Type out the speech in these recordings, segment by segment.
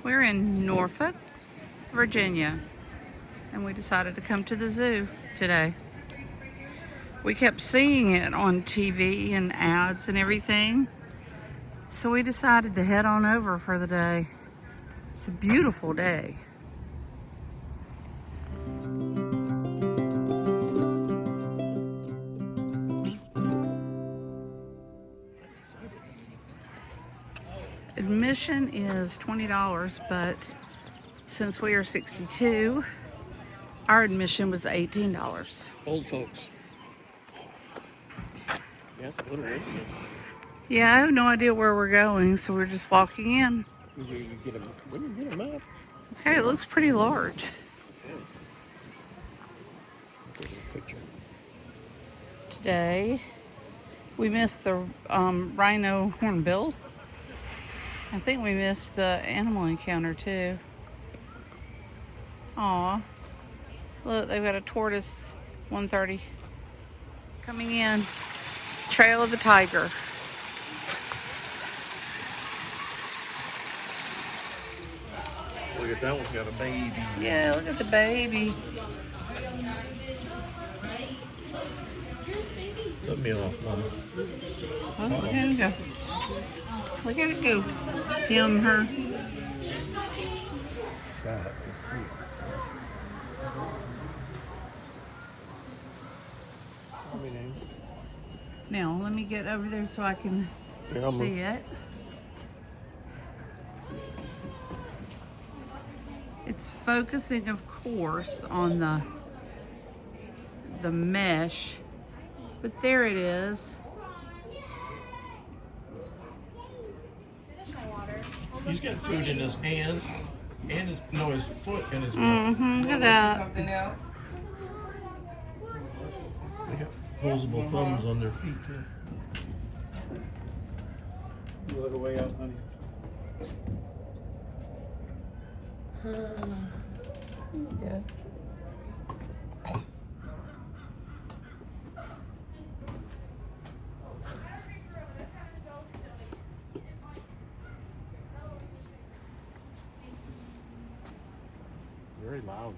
We're in Norfolk, Virginia, and we decided to come to the zoo today. We kept seeing it on TV and ads and everything, so we decided to head on over for the day. It's a beautiful day. Admission is $20, but since we are 62, our admission was $18. Old folks. Yeah, it's a little windy. Yeah, I have no idea where we're going, so we're just walking in. We can get a map. Okay, it looks pretty large. Today, we missed the rhino hornbill. I think we missed the animal encounter too. Aw, look, they've got a tortoise 130 coming in. Trail of the tiger. Look at that one's got a baby. Yeah, look at the baby. Let me off, Mama. Oh, look at it go. Look at it go. Him, her. That is cute. Now, let me get over there so I can see it. It's focusing, of course, on the mesh, but there it is. He's got food in his hand and his foot in his Look mouth. at that. Something else? They got opposable thumbs on their feet too. You look way out, honey. Good. Very loud.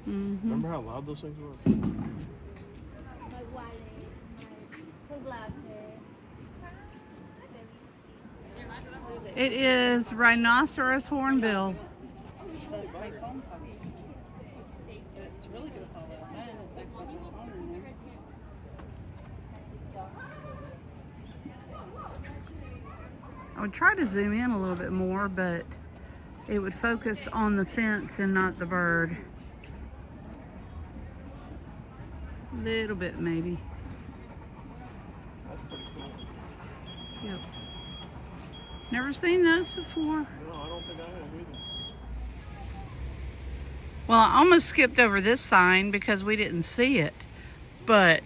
Mm-hmm. Remember how loud those things were? It is rhinoceros hornbill. That's my phone puppy. It's really gonna fall out then if I put my phone in there. I would try to zoom in a little bit more, but it would focus on the fence and not the bird. A little bit, maybe. That's pretty cool. Yep. Never seen those before. No, I don't think I have either. Well, I almost skipped over this sign because we didn't see it. But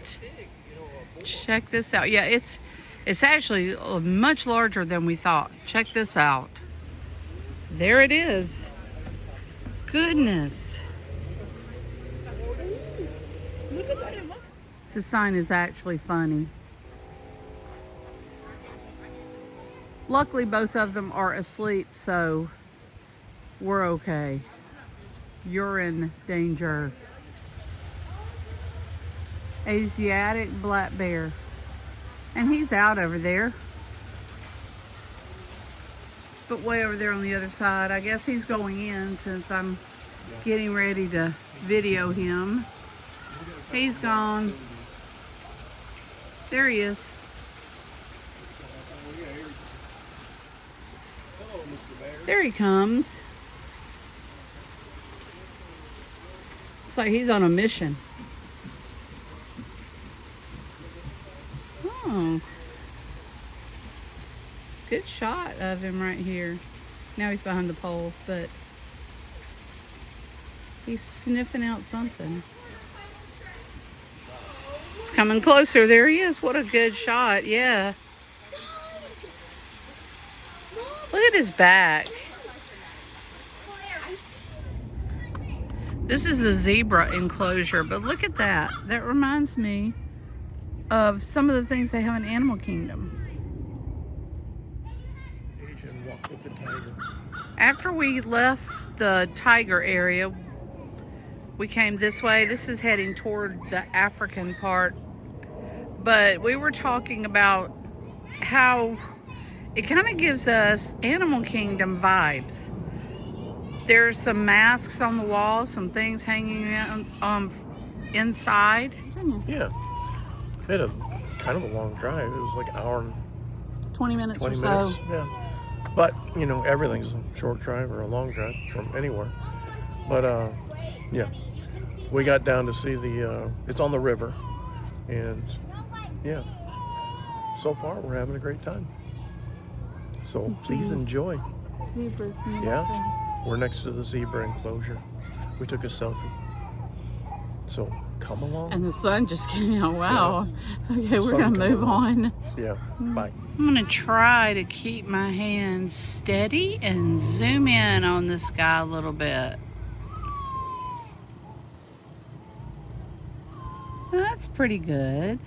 check this out. Yeah, it's actually much larger than we thought. Check this out. There it is. Goodness. Look at that, Emma. The sign is actually funny. Luckily, both of them are asleep, so we're okay. You're in danger. Asiatic black bear. And he's out over there. But way over there on the other side. I guess he's going in since I'm getting ready to video him. He's gone. There he is. There he comes. It's like he's on a mission. Oh. Good shot of him right here. Now he's behind the pole, but he's sniffing out something. It's coming closer. There he is. What a good shot. Yeah. Look at his back. This is the zebra enclosure, but look at that. That reminds me of some of the things they have in Animal Kingdom. Asian walk with the tiger. After we left the tiger area, we came this way. This is heading toward the African part. But we were talking about how it kind of gives us Animal Kingdom vibes. There's some masks on the wall, some things hanging inside. Yeah. We had a kind of a long drive. It was like an hour and 20 minutes 20 or minutes. so. Yeah. But, you know, everything's a short drive or a long drive from anywhere. But, yeah. We got down to see it's on the river. And, yeah. So far, we're having a great time. So please enjoy. Zebras. Yeah. We're next to the zebra enclosure. We took a selfie. So come along. And the sun just came out. Wow. Yeah. Okay, we're Sun going to move on. Yeah. Bye. I'm going to try to keep my hands steady and zoom in on this guy a little bit. That's pretty good.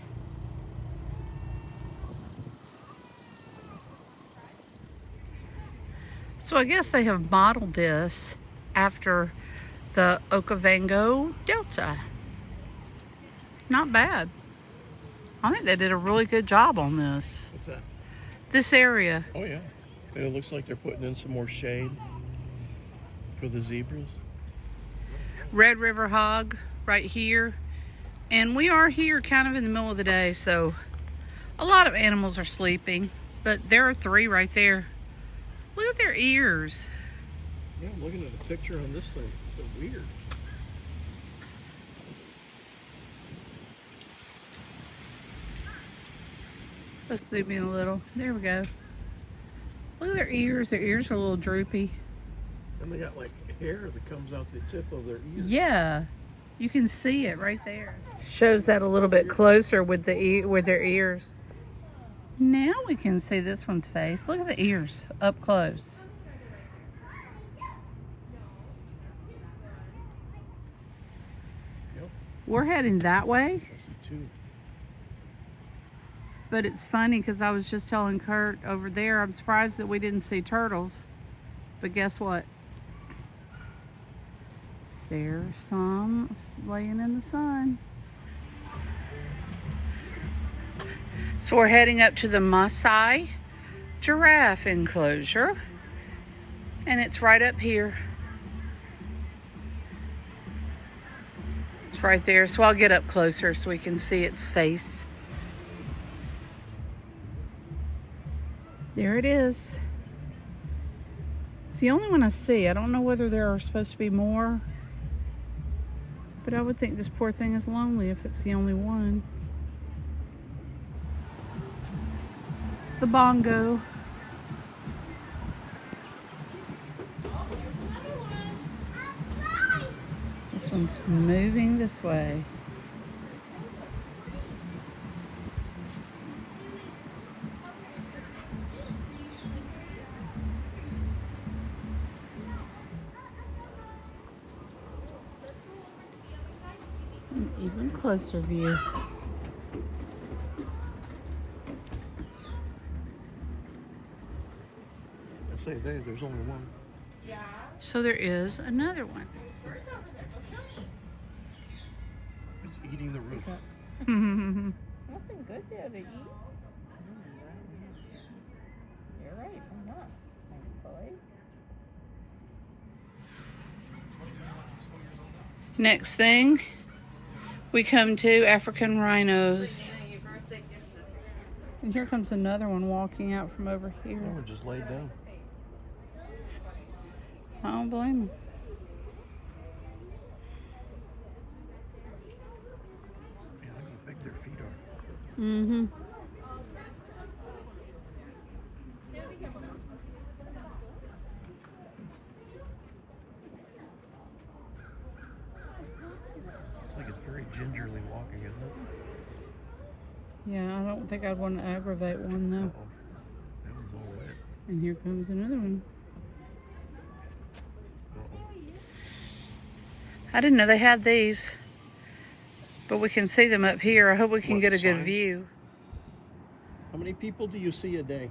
So I guess they have modeled this after the Okavango Delta. Not bad. I think they did a really good job on this. What's that? This area. Oh, yeah. And it looks like they're putting in some more shade for the zebras. Red River Hog right here. And we are here kind of in the middle of the day, so a lot of animals are sleeping. But there are 3 right there. Look at their ears. Yeah, I'm looking at a picture on this thing. It's weird. Let's zoom in a little. There we go. Look at their ears. Their ears are a little droopy. And they got like hair that comes out the tip of their ear. Yeah, you can see it right there. Shows that a little bit closer with with their ears. Now we can see this one's face. Look at the ears up close. Yep. We're heading that way. I see 2. But it's funny because I was just telling Kurt over there, I'm surprised that we didn't see turtles. But guess what? There's some laying in the sun. So we're heading up to the Maasai giraffe enclosure. And it's right up here. It's right there. So I'll get up closer so we can see its face. There it is. It's the only one I see. I don't know whether there are supposed to be more. But I would think this poor thing is lonely if it's the only one. The bongo. This one's moving this way. An even closer view. I say there's only one. So there is another one. It's eating the roof. Nothing good there to eat. You're right, I'm not. Thankfully. Next thing, we come to African rhinos. And here comes another one walking out from over here. Oh, we're just laid down. I don't blame him. Man, look how big their feet are. Mm-hmm. It's like it's very gingerly walking, isn't it? Yeah, I don't think I'd want to aggravate one though. Uh-oh. That one's all wet. And here comes another one. Uh-oh. I didn't know they had these, but we can see them up here. I hope we can What, get a good sign? view. How many people do you see a day?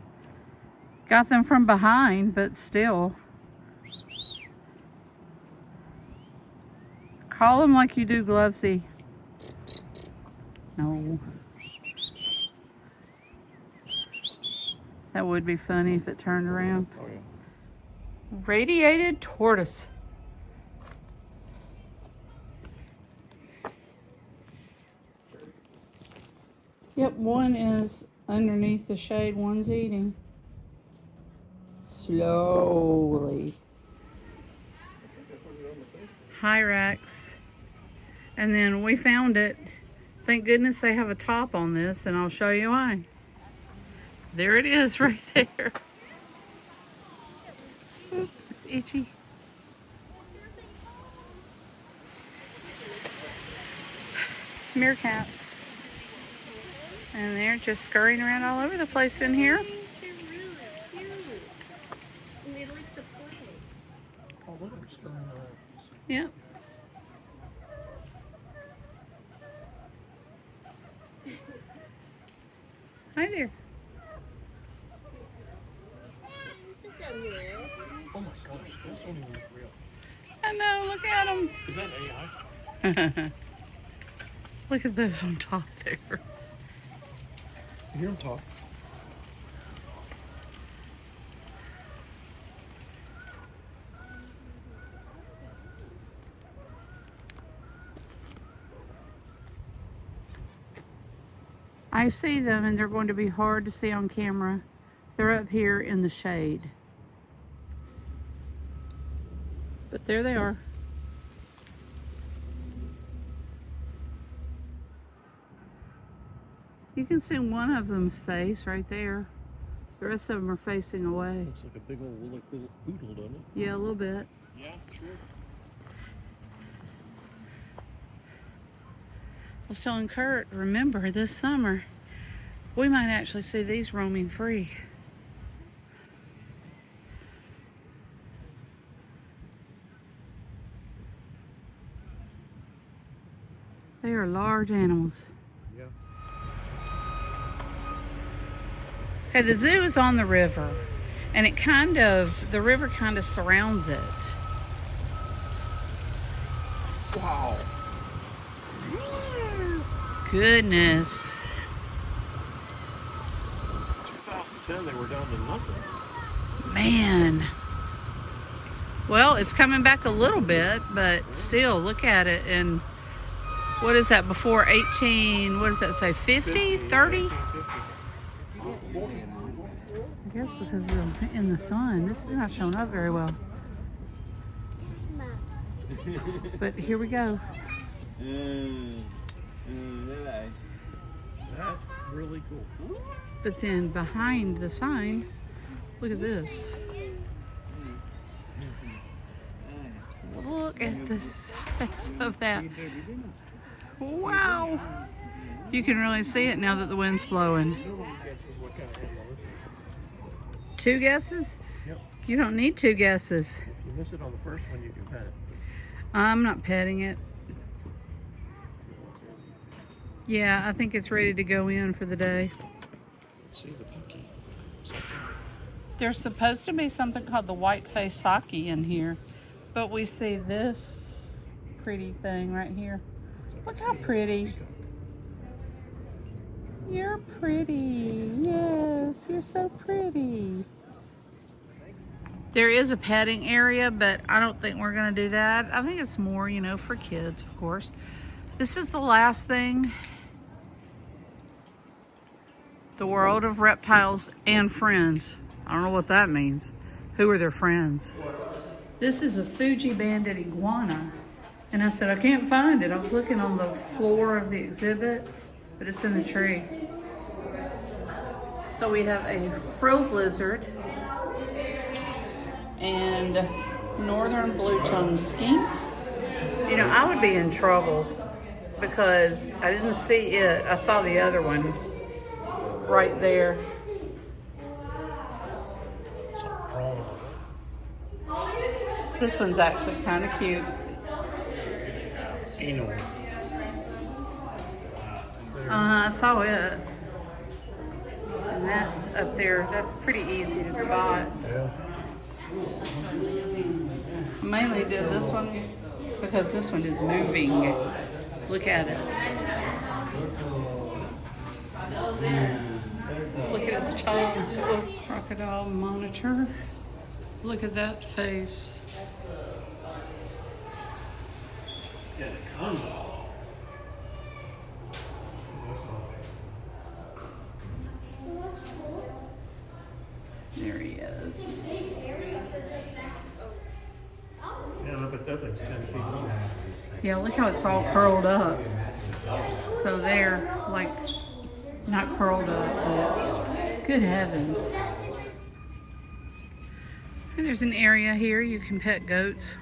Got them from behind, but still. Call them like you do Glovesy. No. That would be funny if it turned around. Oh, yeah. Radiated tortoise. Yep, one is underneath the shade, one's eating. Slowly. Hyrax. And then we found it. Thank goodness they have a top on this, and I'll show you why. There it is right there. Ooh, it's itchy. Meerkats. And they're just scurrying around all over the place in here. They're really cute. And they like to play. Oh, look at them stirring around. Yep. Hi there. Oh my gosh, those don't even look real. I know, look at them. Is that AI? Look at those on top there. You hear them talk? I see them, and they're going to be hard to see on camera. They're up here in the shade. But there they are. You can see one of them's face right there. The rest of them are facing away. Looks like a big old like little poodle, doesn't it? Yeah, a little bit. Yeah, true. I was telling Kurt, remember this summer, we might actually see these roaming free. They are large animals. Yeah. Okay, the zoo is on the river, and the river kind of surrounds it. Wow. Goodness. 2010, they were down to nothing. Man. Well, it's coming back a little bit, but still, look at it. And what is that before 18? What does that say? 50? 30? I guess because of in the sun. This is not showing up very well. But here we go. That's really cool. But then behind the sign, look at this. Look at the size of that. Wow. You can really see it now that the wind's blowing. Two guesses? Yep. You don't need two guesses. If you miss it on the first one, you can pet it. I'm not petting it. Yeah, I think it's ready to go in for the day. See the pinky. There's supposed to be something called the white-faced saki in here, but we see this pretty thing right here. Look how pretty. You're pretty. Yes, you're so pretty. There is a petting area, but I don't think we're going to do that. I think it's more, you know, for kids, of course. This is the last thing. The world of reptiles and friends. I don't know what that means. Who are their friends? This is a Fuji banded iguana. And I said, I can't find it. I was looking on the floor of the exhibit, but it's in the tree. So we have a frilled lizard and northern blue-tongued skink. You know, I would be in trouble because I didn't see it. I saw the other one right there. This one's actually kind of cute. I saw it. And that's up there. That's pretty easy to spot. Yeah. I mainly did this one because this one is moving. Look at it. Look at its tongue. Oh, crocodile monitor. Look at that face. There he is. Yeah, but that thing's 10 feet long. Yeah, look how it's all curled up. So they're like not curled up, but good heavens. And there's an area here you can pet goats.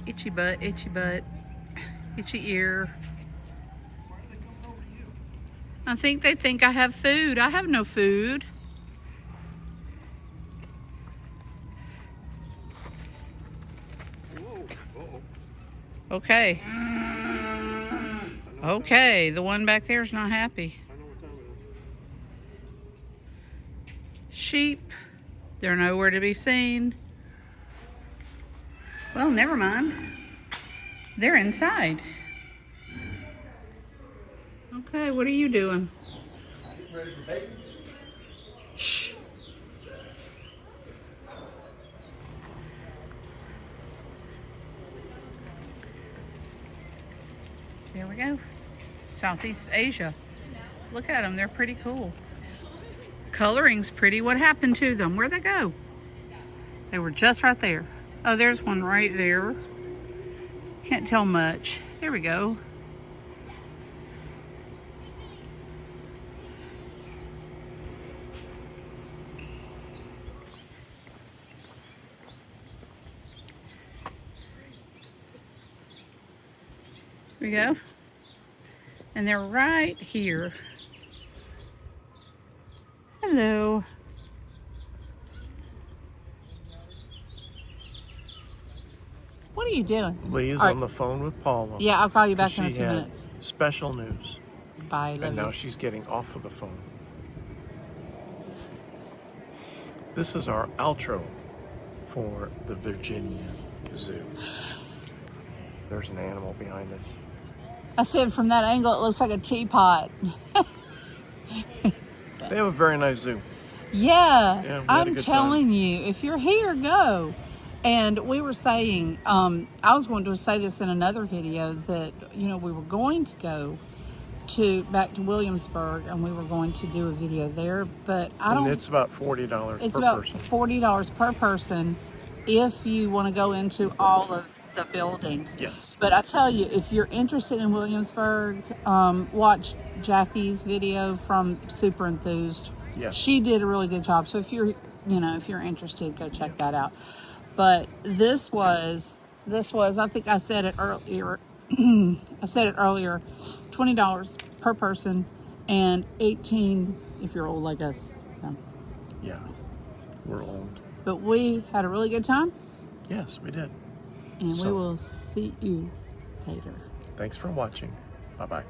Itchy butt, itchy butt, itchy ear. I think they think I have food. I have no food. Okay. Okay, the one back there is not happy. Sheep, they're nowhere to be seen. Well, never mind. They're inside. Okay, what are you doing? Shh. Here we go. Southeast Asia. Look at them. They're pretty cool. Coloring's pretty. What happened to them? Where'd they go? They were just right there. Oh, there's one right there. Can't tell much. There we go. There we go. And they're right here. Hello. What are you doing? Lee's All on the phone with Paula. Yeah, I'll call you back in a She few had minutes. special news. Bye, love And now you. she's getting off of the phone. This is our outro for the Virginia Zoo. There's an animal behind us. I said from that angle it looks like a teapot. They have a very nice zoo. Yeah, Yeah, we had a I'm good telling you, if you're here, go. And we were saying, I was going to say this in another video that, you know, we were going to go back to Williamsburg and we were going to do a video there, but And it's about $40 per it's about person. $40 per person if you want to go into all of the buildings. Yes. But I tell you, if you're interested in Williamsburg, watch Jackie's video from Super Enthused. Yes. She did a really good job. So if you're interested, go check that out. But this was, I think I said it earlier. I said it earlier, $20 per person and $18 if you're old like us. So. Yeah, we're old. But we had a really good time. Yes, we did. And So- we will see you later. Thanks for watching. Bye-bye.